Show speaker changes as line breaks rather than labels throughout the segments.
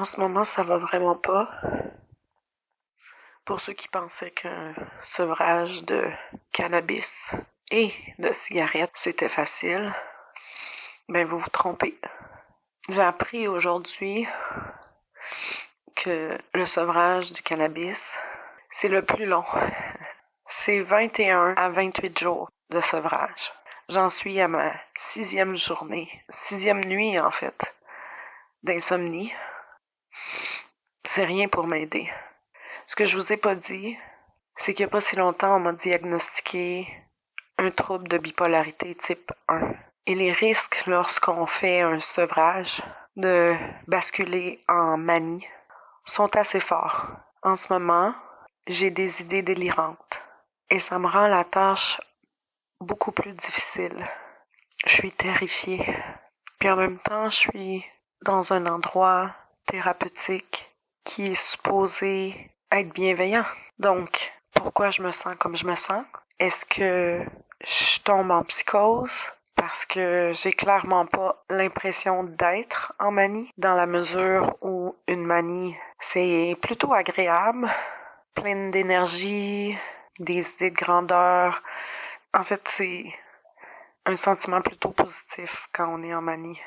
En ce moment, ça va vraiment pas. Pour ceux qui pensaient qu'un sevrage de cannabis et de cigarettes, c'était facile, ben vous vous trompez. J'ai appris aujourd'hui que le sevrage du cannabis, c'est le plus long. C'est 21 à 28 jours de sevrage. J'en suis à ma 6e journée, 6e nuit en fait, d'insomnie. C'est rien pour m'aider. Ce que je vous ai pas dit, c'est qu'il n'y a pas si longtemps, on m'a diagnostiqué un trouble de bipolarité type 1. Et les risques lorsqu'on fait un sevrage de basculer en manie sont assez forts. En ce moment, j'ai des idées délirantes et ça me rend la tâche beaucoup plus difficile. Je suis terrifiée. Puis en même temps, je suis dans un endroit thérapeutique qui est supposé être bienveillant. Donc, pourquoi je me sens comme je me sens? Est-ce que je tombe en psychose? Parce que j'ai clairement pas l'impression d'être en manie, dans la mesure où une manie, c'est plutôt agréable, pleine d'énergie, des idées de grandeur. En fait, c'est un sentiment plutôt positif quand on est en manie.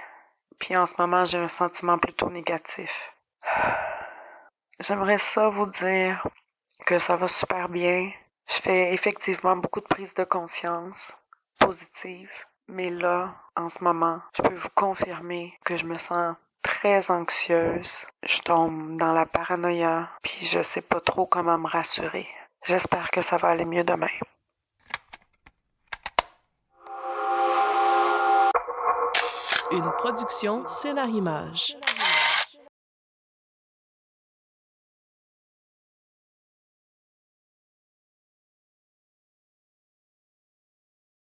Puis en ce moment, j'ai un sentiment plutôt négatif. J'aimerais ça vous dire que ça va super bien. Je fais effectivement beaucoup de prises de conscience positives. Mais là, en ce moment, je peux vous confirmer que je me sens très anxieuse. Je tombe dans la paranoïa, puis je sais pas trop comment me rassurer. J'espère que ça va aller mieux demain.
Une production Scénarimage.